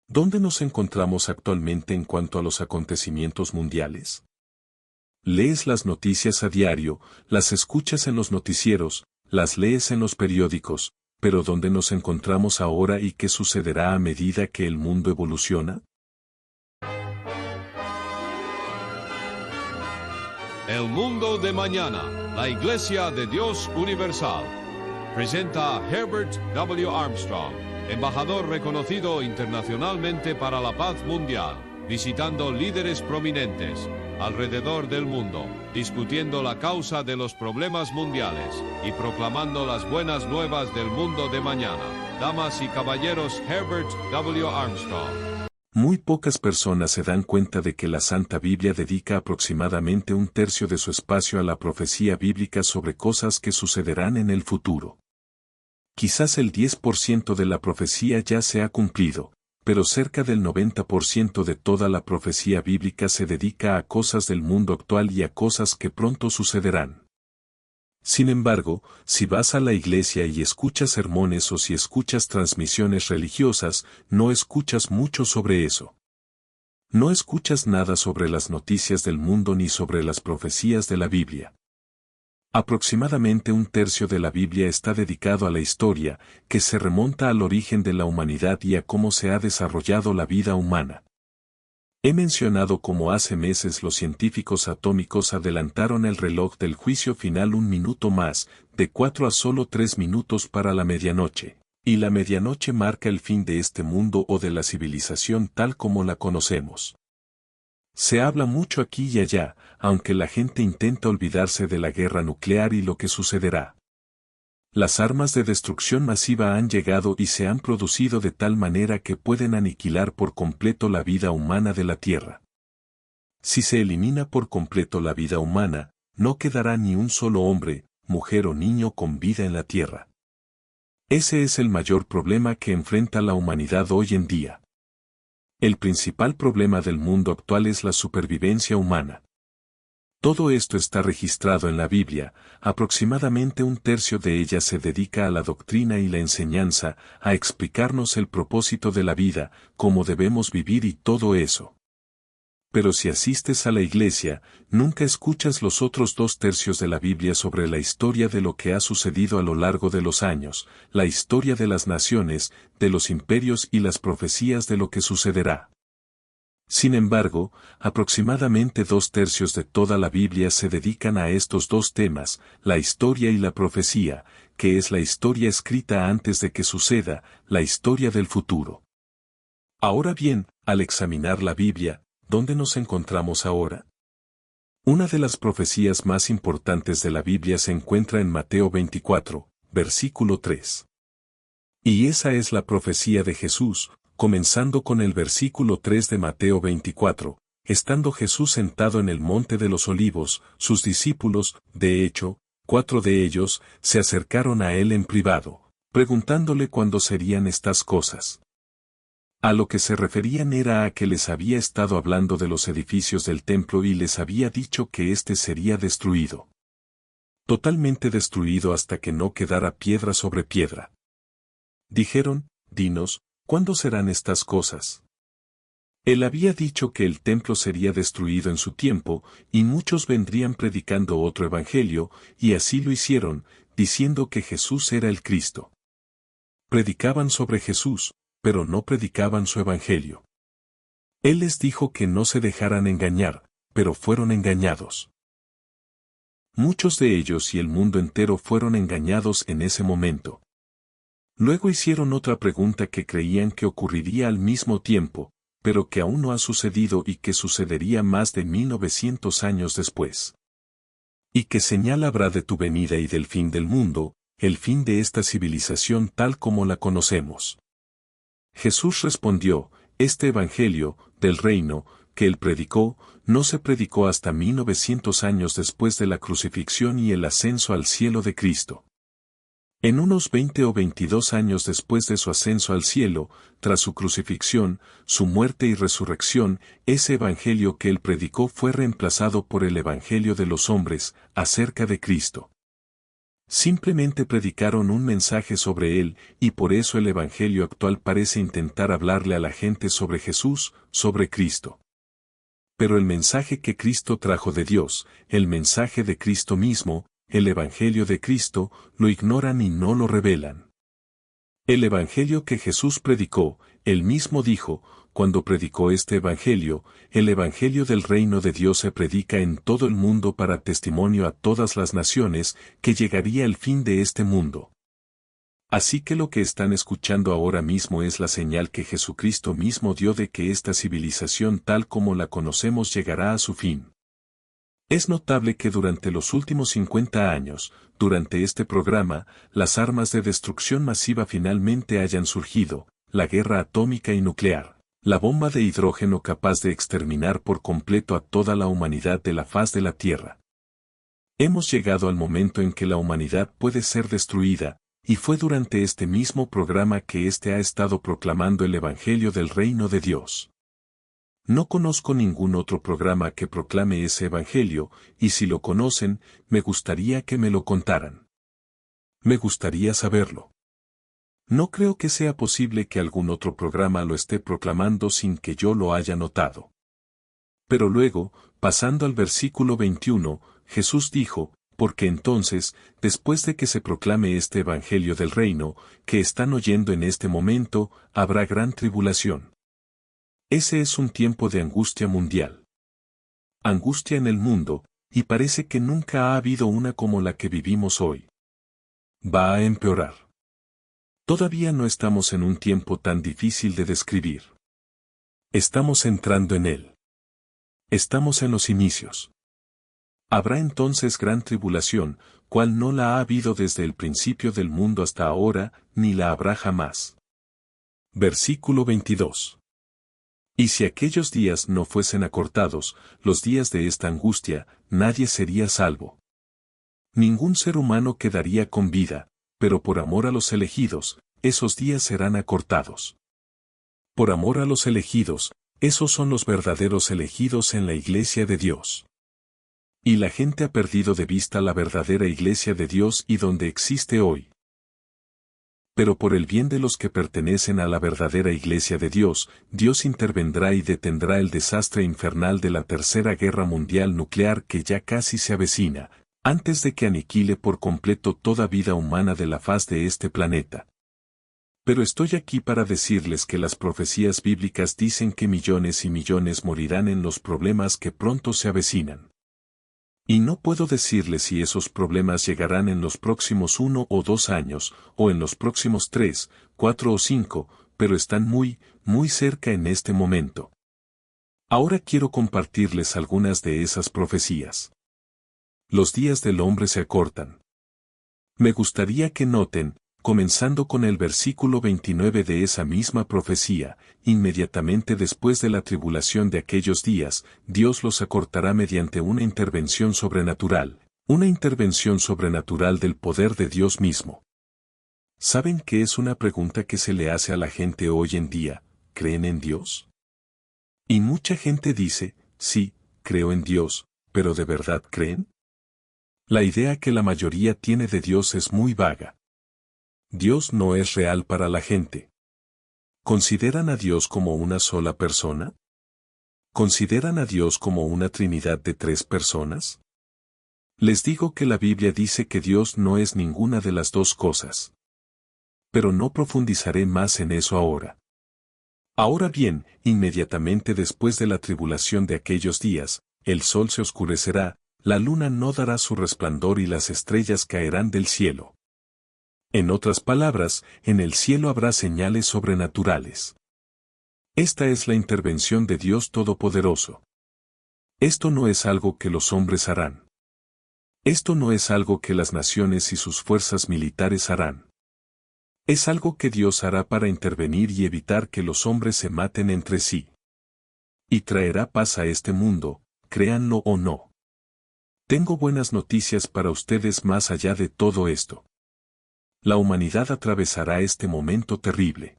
¿Dónde nos encontramos actualmente en cuanto a los acontecimientos mundiales? Lees las noticias a diario, las escuchas en los noticieros, las lees en los periódicos, pero ¿dónde nos encontramos ahora y qué sucederá a medida que el mundo evoluciona? El mundo de mañana, la Iglesia de Dios Universal, presenta a Herbert W. Armstrong, embajador reconocido internacionalmente para la paz mundial, visitando líderes prominentes alrededor del mundo, discutiendo la causa de los problemas mundiales y proclamando las buenas nuevas del mundo de mañana. Damas y caballeros, Herbert W. Armstrong. Muy pocas personas se dan cuenta de que la Santa Biblia dedica aproximadamente un tercio de su espacio a la profecía bíblica sobre cosas que sucederán en el futuro. Quizás el 10% de la profecía ya se ha cumplido, pero cerca del 90% de toda la profecía bíblica se dedica a cosas del mundo actual y a cosas que pronto sucederán. Sin embargo, si vas a la iglesia y escuchas sermones o si escuchas transmisiones religiosas, no escuchas mucho sobre eso. No escuchas nada sobre las noticias del mundo ni sobre las profecías de la Biblia. Aproximadamente un tercio de la Biblia está dedicado a la historia, que se remonta al origen de la humanidad y a cómo se ha desarrollado la vida humana. He mencionado cómo hace meses los científicos atómicos adelantaron el reloj del juicio final un minuto más, de 4 a solo 3 minutos para la medianoche, y la medianoche marca el fin de este mundo o de la civilización tal como la conocemos. Se habla mucho aquí y allá, aunque la gente intenta olvidarse de la guerra nuclear y lo que sucederá. Las armas de destrucción masiva han llegado y se han producido de tal manera que pueden aniquilar por completo la vida humana de la Tierra. Si se elimina por completo la vida humana, no quedará ni un solo hombre, mujer o niño con vida en la Tierra. Ese es el mayor problema que enfrenta la humanidad hoy en día. El principal problema del mundo actual es la supervivencia humana. Todo esto está registrado en la Biblia, aproximadamente un tercio de ella se dedica a la doctrina y la enseñanza, a explicarnos el propósito de la vida, cómo debemos vivir y todo eso. Pero si asistes a la iglesia, nunca escuchas los otros 2/3 de la Biblia sobre la historia de lo que ha sucedido a lo largo de los años, la historia de las naciones, de los imperios y las profecías de lo que sucederá. Sin embargo, aproximadamente 2/3 de toda la Biblia se dedican a estos dos temas, la historia y la profecía, que es la historia escrita antes de que suceda, la historia del futuro. Ahora bien, al examinar la Biblia, ¿dónde nos encontramos ahora? Una de las profecías más importantes de la Biblia se encuentra en Mateo 24, versículo 3. Y esa es la profecía de Jesús, comenzando con el versículo 3 de Mateo 24, estando Jesús sentado en el monte de los olivos, sus discípulos, de hecho, 4 de ellos, se acercaron a él en privado, preguntándole cuándo serían estas cosas. A lo que se referían era a que les había estado hablando de los edificios del templo y les había dicho que éste sería destruido. Totalmente destruido hasta que no quedara piedra sobre piedra. Dijeron, dinos, ¿cuándo serán estas cosas? Él había dicho que el templo sería destruido en su tiempo, y muchos vendrían predicando otro evangelio, y así lo hicieron, diciendo que Jesús era el Cristo. Predicaban sobre Jesús, pero no predicaban su evangelio. Él les dijo que no se dejaran engañar, pero fueron engañados. Muchos de ellos y el mundo entero fueron engañados en ese momento. Luego hicieron otra pregunta que creían que ocurriría al mismo tiempo, pero que aún no ha sucedido y que sucedería más de 1900 años después. ¿Y qué señal habrá de tu venida y del fin del mundo, el fin de esta civilización tal como la conocemos? Jesús respondió, este evangelio, del reino, que él predicó, no se predicó hasta 1900 años después de la crucifixión y el ascenso al cielo de Cristo. En unos 20 o 22 años después de su ascenso al cielo, tras su crucifixión, su muerte y resurrección, ese evangelio que él predicó fue reemplazado por el evangelio de los hombres, acerca de Cristo. Simplemente predicaron un mensaje sobre él, y por eso el Evangelio actual parece intentar hablarle a la gente sobre Jesús, sobre Cristo. Pero el mensaje que Cristo trajo de Dios, el mensaje de Cristo mismo, el Evangelio de Cristo, lo ignoran y no lo revelan. El Evangelio que Jesús predicó, él mismo dijo, cuando predicó este Evangelio, el Evangelio del reino de Dios se predica en todo el mundo para testimonio a todas las naciones, que llegaría el fin de este mundo. Así que lo que están escuchando ahora mismo es la señal que Jesucristo mismo dio de que esta civilización tal como la conocemos llegará a su fin. Es notable que durante los últimos 50 años, durante este programa, las armas de destrucción masiva finalmente hayan surgido, la guerra atómica y nuclear, la bomba de hidrógeno capaz de exterminar por completo a toda la humanidad de la faz de la Tierra. Hemos llegado al momento en que la humanidad puede ser destruida, y fue durante este mismo programa que éste ha estado proclamando el Evangelio del Reino de Dios. No conozco ningún otro programa que proclame ese Evangelio, y si lo conocen, me gustaría que me lo contaran. Me gustaría saberlo. No creo que sea posible que algún otro programa lo esté proclamando sin que yo lo haya notado. Pero luego, pasando al versículo 21, Jesús dijo, porque entonces, después de que se proclame este Evangelio del Reino, que están oyendo en este momento, habrá gran tribulación. Ese es un tiempo de angustia mundial. Angustia en el mundo, y parece que nunca ha habido una como la que vivimos hoy. Va a empeorar. Todavía no estamos en un tiempo tan difícil de describir. Estamos entrando en él. Estamos en los inicios. Habrá entonces gran tribulación, cual no la ha habido desde el principio del mundo hasta ahora, ni la habrá jamás. Versículo 22. Y si aquellos días no fuesen acortados, los días de esta angustia, nadie sería salvo. Ningún ser humano quedaría con vida, pero por amor a los elegidos, esos días serán acortados. Por amor a los elegidos, esos son los verdaderos elegidos en la Iglesia de Dios. Y la gente ha perdido de vista la verdadera Iglesia de Dios y donde existe hoy. Pero por el bien de los que pertenecen a la verdadera Iglesia de Dios, Dios intervendrá y detendrá el desastre infernal de la Tercera Guerra Mundial nuclear que ya casi se avecina, antes de que aniquile por completo toda vida humana de la faz de este planeta. Pero estoy aquí para decirles que las profecías bíblicas dicen que millones y millones morirán en los problemas que pronto se avecinan. Y no puedo decirles si esos problemas llegarán en los próximos 1 o 2 años, o en los próximos 3, 4 o 5, pero están muy, muy cerca en este momento. Ahora quiero compartirles algunas de esas profecías. Los días del hombre se acortan. Me gustaría que noten, comenzando con el versículo 29 de esa misma profecía, inmediatamente después de la tribulación de aquellos días, Dios los acortará mediante una intervención sobrenatural del poder de Dios mismo. ¿Saben qué es una pregunta que se le hace a la gente hoy en día? ¿Creen en Dios? Y mucha gente dice, sí, creo en Dios, pero ¿de verdad creen? La idea que la mayoría tiene de Dios es muy vaga. Dios no es real para la gente. ¿Consideran a Dios como una sola persona? ¿Consideran a Dios como una trinidad de 3 personas? Les digo que la Biblia dice que Dios no es ninguna de las dos cosas. Pero no profundizaré más en eso ahora. Ahora bien, inmediatamente después de la tribulación de aquellos días, el sol se oscurecerá, la luna no dará su resplandor y las estrellas caerán del cielo. En otras palabras, en el cielo habrá señales sobrenaturales. Esta es la intervención de Dios Todopoderoso. Esto no es algo que los hombres harán. Esto no es algo que las naciones y sus fuerzas militares harán. Es algo que Dios hará para intervenir y evitar que los hombres se maten entre sí. Y traerá paz a este mundo, créanlo o no. Tengo buenas noticias para ustedes más allá de todo esto. La humanidad atravesará este momento terrible.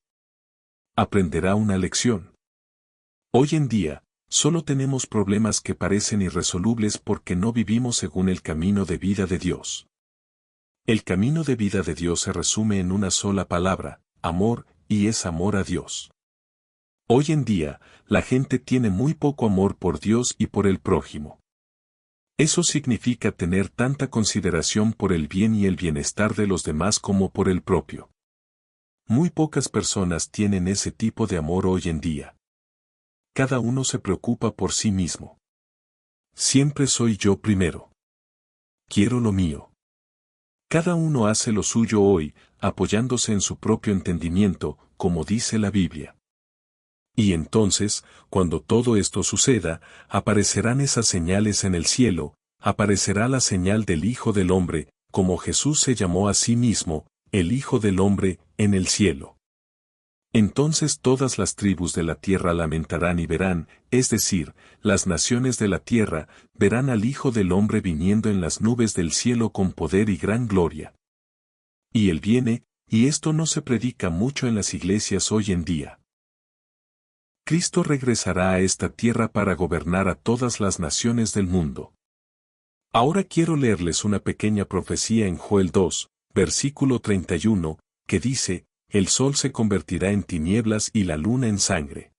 Aprenderá una lección. Hoy en día, solo tenemos problemas que parecen irresolubles porque no vivimos según el camino de vida de Dios. El camino de vida de Dios se resume en una sola palabra, amor, y es amor a Dios. Hoy en día, la gente tiene muy poco amor por Dios y por el prójimo. Eso significa tener tanta consideración por el bien y el bienestar de los demás como por el propio. Muy pocas personas tienen ese tipo de amor hoy en día. Cada uno se preocupa por sí mismo. Siempre soy yo primero. Quiero lo mío. Cada uno hace lo suyo hoy, apoyándose en su propio entendimiento, como dice la Biblia. Y entonces, cuando todo esto suceda, aparecerán esas señales en el cielo, aparecerá la señal del Hijo del Hombre, como Jesús se llamó a sí mismo, el Hijo del Hombre, en el cielo. Entonces todas las tribus de la tierra lamentarán y verán, es decir, las naciones de la tierra, verán al Hijo del Hombre viniendo en las nubes del cielo con poder y gran gloria. Y Él viene, y esto no se predica mucho en las iglesias hoy en día. Cristo regresará a esta tierra para gobernar a todas las naciones del mundo. Ahora quiero leerles una pequeña profecía en Joel 2, versículo 31, que dice, el sol se convertirá en tinieblas y la luna en sangre.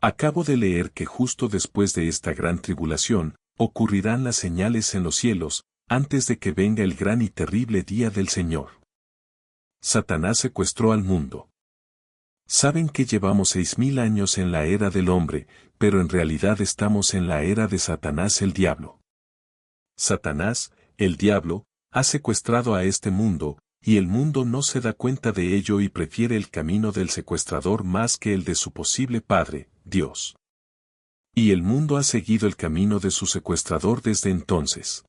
Acabo de leer que justo después de esta gran tribulación, ocurrirán las señales en los cielos, antes de que venga el gran y terrible día del Señor. Satanás secuestró al mundo. Saben que llevamos 6000 años en la era del hombre, pero en realidad estamos en la era de Satanás el diablo. Satanás, el diablo, ha secuestrado a este mundo, y el mundo no se da cuenta de ello y prefiere el camino del secuestrador más que el de su posible padre, Dios. Y el mundo ha seguido el camino de su secuestrador desde entonces.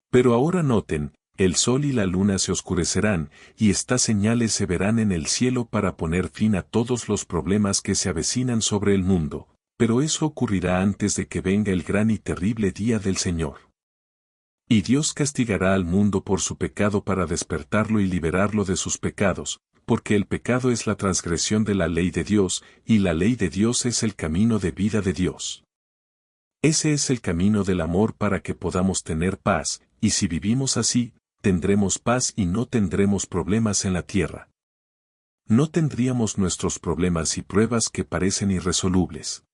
Pero ahora noten, el sol y la luna se oscurecerán, y estas señales se verán en el cielo para poner fin a todos los problemas que se avecinan sobre el mundo, pero eso ocurrirá antes de que venga el gran y terrible día del Señor. Y Dios castigará al mundo por su pecado para despertarlo y liberarlo de sus pecados, porque el pecado es la transgresión de la ley de Dios, y la ley de Dios es el camino de vida de Dios. Ese es el camino del amor para que podamos tener paz, y si vivimos así, tendremos paz y no tendremos problemas en la tierra. No tendríamos nuestros problemas y pruebas que parecen irresolubles.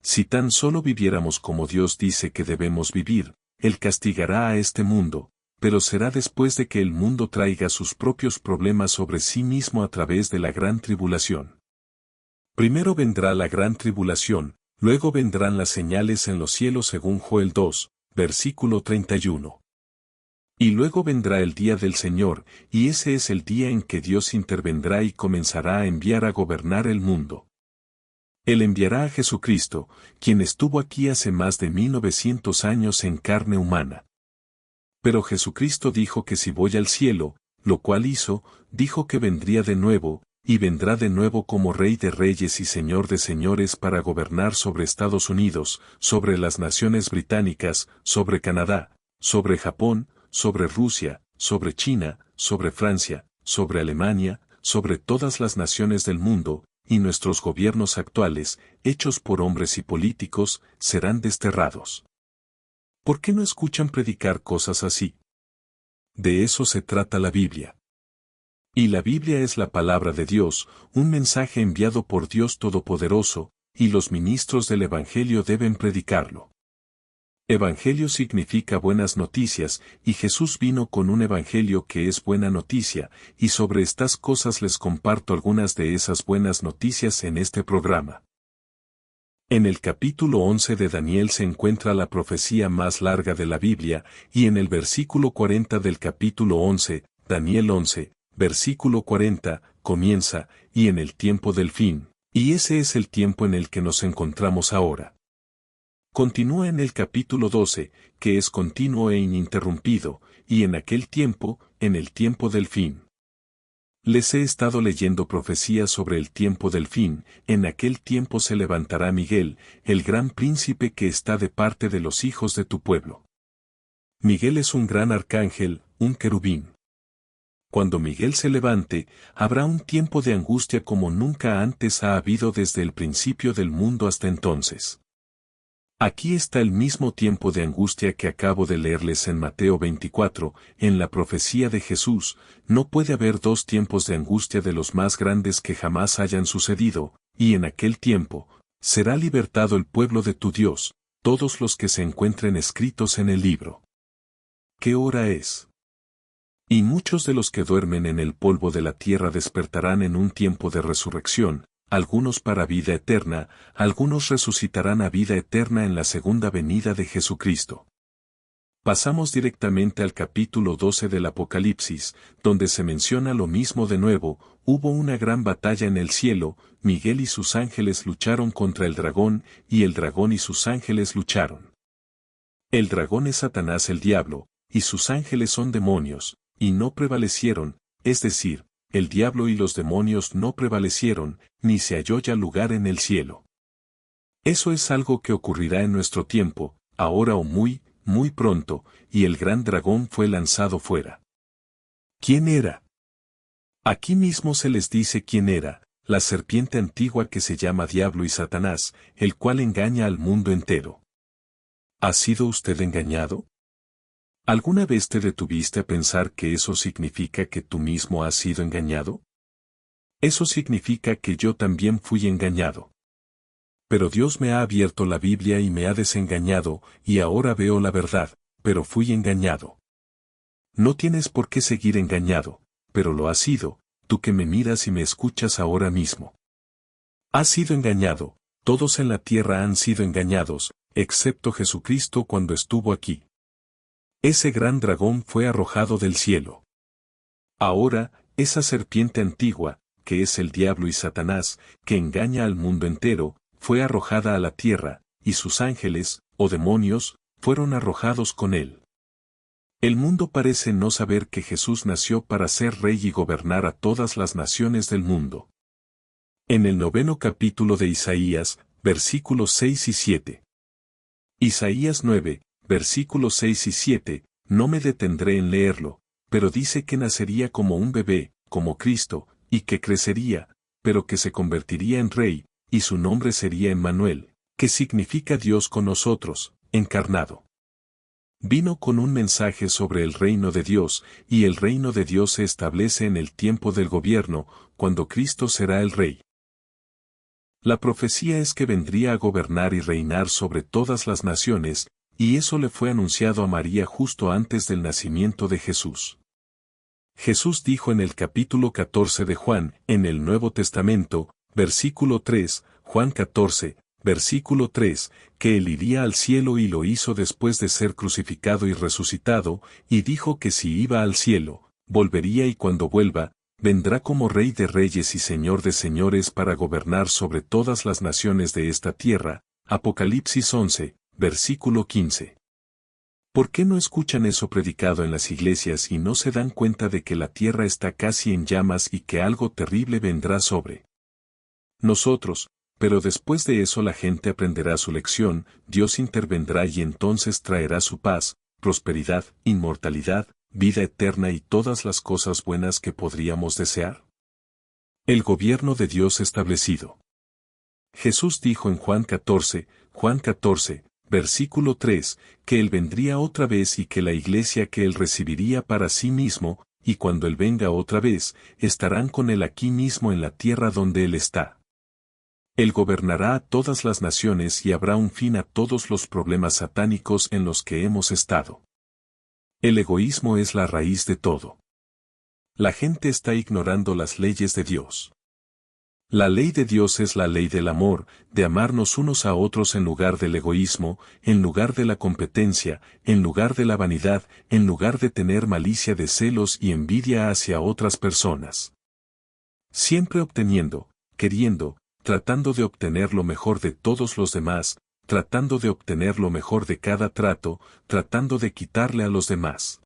Si tan solo viviéramos como Dios dice que debemos vivir, Él castigará a este mundo, pero será después de que el mundo traiga sus propios problemas sobre sí mismo a través de la gran tribulación. Primero vendrá la gran tribulación, luego vendrán las señales en los cielos según Joel 2, versículo 31. Y luego vendrá el día del Señor, y ese es el día en que Dios intervendrá y comenzará a enviar a gobernar el mundo. Él enviará a Jesucristo, quien estuvo aquí hace más de 1900 años en carne humana. Pero Jesucristo dijo que si voy al cielo, lo cual hizo, dijo que vendría de nuevo, y vendrá de nuevo como Rey de Reyes y Señor de Señores para gobernar sobre Estados Unidos, sobre las naciones británicas, sobre Canadá, sobre Japón, sobre Rusia, sobre China, sobre Francia, sobre Alemania, sobre todas las naciones del mundo, y nuestros gobiernos actuales, hechos por hombres y políticos, serán desterrados. ¿Por qué no escuchan predicar cosas así? De eso se trata la Biblia. Y la Biblia es la palabra de Dios, un mensaje enviado por Dios Todopoderoso, y los ministros del Evangelio deben predicarlo. Evangelio significa buenas noticias, y Jesús vino con un evangelio que es buena noticia, y sobre estas cosas les comparto algunas de esas buenas noticias en este programa. En el capítulo 11 de Daniel se encuentra la profecía más larga de la Biblia, y en el versículo 40 del capítulo 11, Daniel 11, versículo 40, comienza, y en el tiempo del fin, y ese es el tiempo en el que nos encontramos ahora. Continúa en el capítulo 12, que es continuo e ininterrumpido, y en aquel tiempo, en el tiempo del fin. Les he estado leyendo profecías sobre el tiempo del fin, en aquel tiempo se levantará Miguel, el gran príncipe que está de parte de los hijos de tu pueblo. Miguel es un gran arcángel, un querubín. Cuando Miguel se levante, habrá un tiempo de angustia como nunca antes ha habido desde el principio del mundo hasta entonces. Aquí está el mismo tiempo de angustia que acabo de leerles en Mateo 24, en la profecía de Jesús. No puede haber dos tiempos de angustia de los más grandes que jamás hayan sucedido, y en aquel tiempo, será libertado el pueblo de tu Dios, todos los que se encuentren escritos en el libro. ¿Qué hora es? Y muchos de los que duermen en el polvo de la tierra despertarán en un tiempo de resurrección, algunos para vida eterna, algunos resucitarán a vida eterna en la segunda venida de Jesucristo. Pasamos directamente al capítulo 12 del Apocalipsis, donde se menciona lo mismo de nuevo. Hubo una gran batalla en el cielo, Miguel y sus ángeles lucharon contra el dragón, y el dragón y sus ángeles lucharon. El dragón es Satanás el diablo, y sus ángeles son demonios, y no prevalecieron, es decir, el diablo y los demonios no prevalecieron, ni se halló ya lugar en el cielo. Eso es algo que ocurrirá en nuestro tiempo, ahora o muy, muy pronto, y el gran dragón fue lanzado fuera. ¿Quién era? Aquí mismo se les dice quién era, la serpiente antigua que se llama Diablo y Satanás, el cual engaña al mundo entero. ¿Ha sido usted engañado? ¿Alguna vez te detuviste a pensar que eso significa que tú mismo has sido engañado? Eso significa que yo también fui engañado. Pero Dios me ha abierto la Biblia y me ha desengañado, y ahora veo la verdad, pero fui engañado. No tienes por qué seguir engañado, pero lo has sido, tú que me miras y me escuchas ahora mismo. Has sido engañado, todos en la tierra han sido engañados, excepto Jesucristo cuando estuvo aquí. Ese gran dragón fue arrojado del cielo. Ahora, esa serpiente antigua, que es el diablo y Satanás, que engaña al mundo entero, fue arrojada a la tierra, y sus ángeles, o demonios, fueron arrojados con él. El mundo parece no saber que Jesús nació para ser rey y gobernar a todas las naciones del mundo. En el 9º capítulo de Isaías, versículos 6 y 7. Isaías 9, versículos 6 y 7, no me detendré en leerlo, pero dice que nacería como un bebé, como Cristo, y que crecería, pero que se convertiría en rey, y su nombre sería Emmanuel, que significa Dios con nosotros, encarnado. Vino con un mensaje sobre el reino de Dios, y el reino de Dios se establece en el tiempo del gobierno, cuando Cristo será el rey. La profecía es que vendría a gobernar y reinar sobre todas las naciones, y eso le fue anunciado a María justo antes del nacimiento de Jesús. Jesús dijo en el capítulo 14 de Juan, en el Nuevo Testamento, versículo 3, Juan 14, versículo 3, que él iría al cielo y lo hizo después de ser crucificado y resucitado, y dijo que si iba al cielo, volvería y cuando vuelva, vendrá como Rey de Reyes y Señor de Señores para gobernar sobre todas las naciones de esta tierra. Apocalipsis 11, versículo 15. ¿Por qué no escuchan eso predicado en las iglesias y no se dan cuenta de que la tierra está casi en llamas y que algo terrible vendrá sobre nosotros? Pero después de eso la gente aprenderá su lección, Dios intervendrá y entonces traerá su paz, prosperidad, inmortalidad, vida eterna y todas las cosas buenas que podríamos desear. El gobierno de Dios establecido. Jesús dijo en Juan 14, versículo 3, que Él vendría otra vez y que la iglesia que Él recibiría para sí mismo, y cuando Él venga otra vez, estarán con Él aquí mismo en la tierra donde Él está. Él gobernará a todas las naciones y habrá un fin a todos los problemas satánicos en los que hemos estado. El egoísmo es la raíz de todo. La gente está ignorando las leyes de Dios. La ley de Dios es la ley del amor, de amarnos unos a otros en lugar del egoísmo, en lugar de la competencia, en lugar de la vanidad, en lugar de tener malicia de celos y envidia hacia otras personas. Siempre obteniendo, queriendo, tratando de obtener lo mejor de todos los demás, tratando de obtener lo mejor de cada trato, tratando de quitarle a los demás.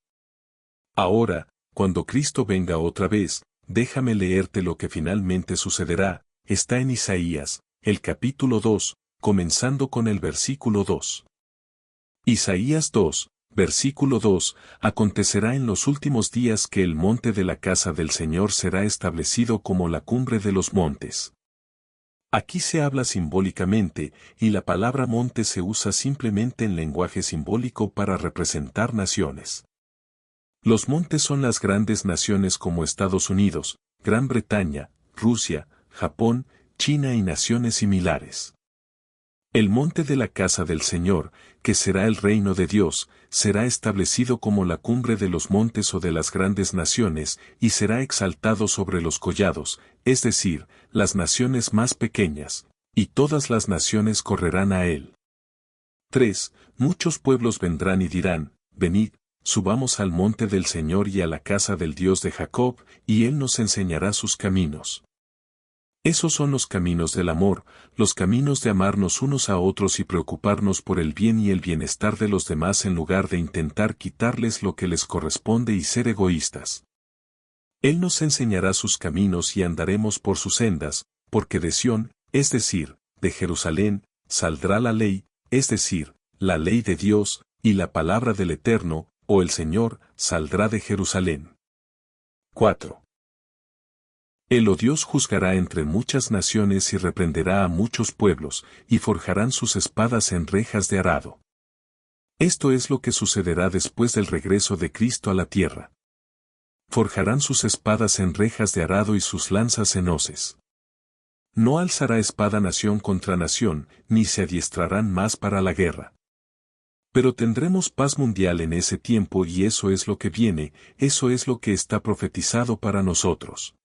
Ahora, cuando Cristo venga otra vez, déjame leerte lo que finalmente sucederá. Está en Isaías, el capítulo 2, comenzando con el versículo 2. Isaías 2, versículo 2, acontecerá en los últimos días que el monte de la casa del Señor será establecido como la cumbre de los montes. Aquí se habla simbólicamente, y la palabra monte se usa simplemente en lenguaje simbólico para representar naciones. Los montes son las grandes naciones como Estados Unidos, Gran Bretaña, Rusia, Japón, China y naciones similares. El monte de la casa del Señor, que será el reino de Dios, será establecido como la cumbre de los montes o de las grandes naciones, y será exaltado sobre los collados, es decir, las naciones más pequeñas, y todas las naciones correrán a él. 3. Muchos pueblos vendrán y dirán, venid, subamos al monte del Señor y a la casa del Dios de Jacob, y él nos enseñará sus caminos. Esos son los caminos del amor, los caminos de amarnos unos a otros y preocuparnos por el bien y el bienestar de los demás en lugar de intentar quitarles lo que les corresponde y ser egoístas. Él nos enseñará sus caminos y andaremos por sus sendas, porque de Sión, es decir, de Jerusalén, saldrá la ley, es decir, la ley de Dios, y la palabra del Eterno, o el Señor, saldrá de Jerusalén. 4. Él o Dios juzgará entre muchas naciones y reprenderá a muchos pueblos, y forjarán sus espadas en rejas de arado. Esto es lo que sucederá después del regreso de Cristo a la tierra. Forjarán sus espadas en rejas de arado y sus lanzas en hoces. No alzará espada nación contra nación, ni se adiestrarán más para la guerra. Pero tendremos paz mundial en ese tiempo y eso es lo que viene, eso es lo que está profetizado para nosotros.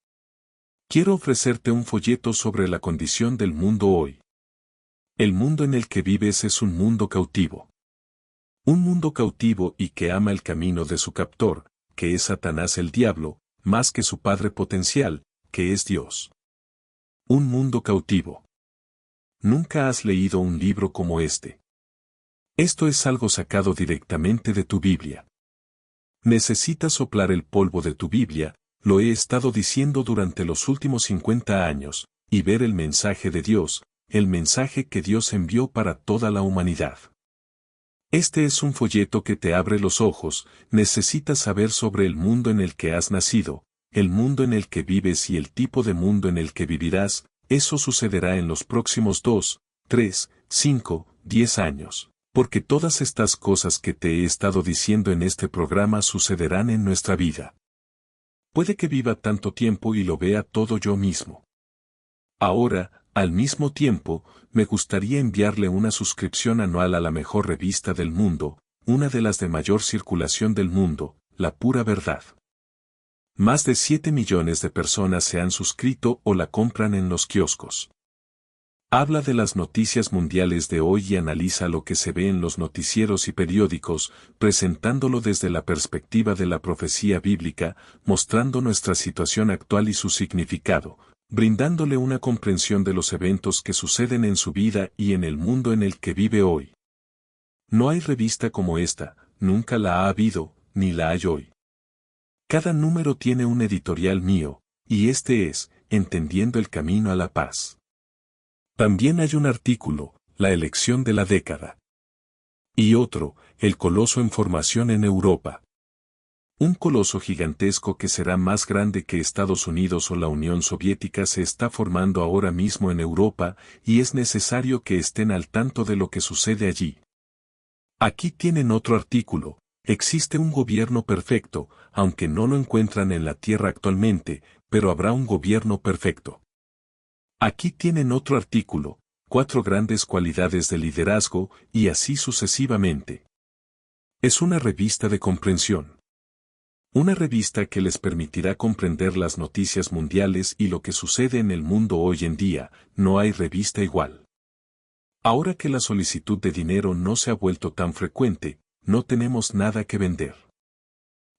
Quiero ofrecerte un folleto sobre la condición del mundo hoy. El mundo en el que vives es un mundo cautivo. Un mundo cautivo y que ama el camino de su captor, que es Satanás el diablo, más que su padre potencial, que es Dios. Un mundo cautivo. Nunca has leído un libro como este. Esto es algo sacado directamente de tu Biblia. Necesitas soplar el polvo de tu Biblia, lo he estado diciendo durante los últimos 50 años, y ver el mensaje de Dios, el mensaje que Dios envió para toda la humanidad. Este es un folleto que te abre los ojos, necesitas saber sobre el mundo en el que has nacido, el mundo en el que vives y el tipo de mundo en el que vivirás, eso sucederá en los próximos 2, 3, 5, 10 años, porque todas estas cosas que te he estado diciendo en este programa sucederán en nuestra vida. Puede que viva tanto tiempo y lo vea todo yo mismo. Ahora, al mismo tiempo, me gustaría enviarle una suscripción anual a la mejor revista del mundo, una de las de mayor circulación del mundo, La Pura Verdad. Más de 7 millones de personas se han suscrito o la compran en los kioscos. Habla de las noticias mundiales de hoy y analiza lo que se ve en los noticieros y periódicos, presentándolo desde la perspectiva de la profecía bíblica, mostrando nuestra situación actual y su significado, brindándole una comprensión de los eventos que suceden en su vida y en el mundo en el que vive hoy. No hay revista como esta, nunca la ha habido, ni la hay hoy. Cada número tiene un editorial mío, y este es, Entendiendo el Camino a la Paz. También hay un artículo, La elección de la década. Y otro, El coloso en formación en Europa. Un coloso gigantesco que será más grande que Estados Unidos o la Unión Soviética se está formando ahora mismo en Europa, y es necesario que estén al tanto de lo que sucede allí. Aquí tienen otro artículo, Existe un gobierno perfecto, aunque no lo encuentran en la Tierra actualmente, pero habrá un gobierno perfecto. Aquí tienen otro artículo, 4 grandes cualidades de liderazgo, y así sucesivamente. Es una revista de comprensión. Una revista que les permitirá comprender las noticias mundiales y lo que sucede en el mundo hoy en día, no hay revista igual. Ahora que la solicitud de dinero no se ha vuelto tan frecuente, no tenemos nada que vender.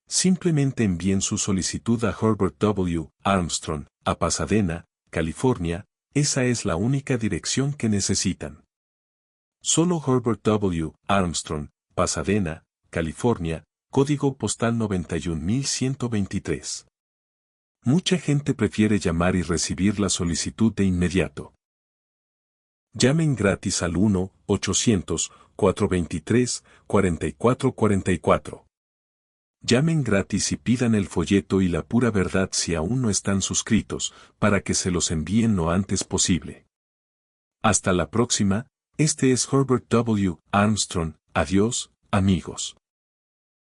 Simplemente envíen su solicitud a Herbert W. Armstrong, a Pasadena, California, esa es la única dirección que necesitan. Solo Herbert W. Armstrong, Pasadena, California, código postal 91123. Mucha gente prefiere llamar y recibir la solicitud de inmediato. Llamen gratis al 1-800-423-4444. Llamen gratis y pidan el folleto y la pura verdad si aún no están suscritos, para que se los envíen lo antes posible. Hasta la próxima, este es Herbert W. Armstrong, adiós, amigos.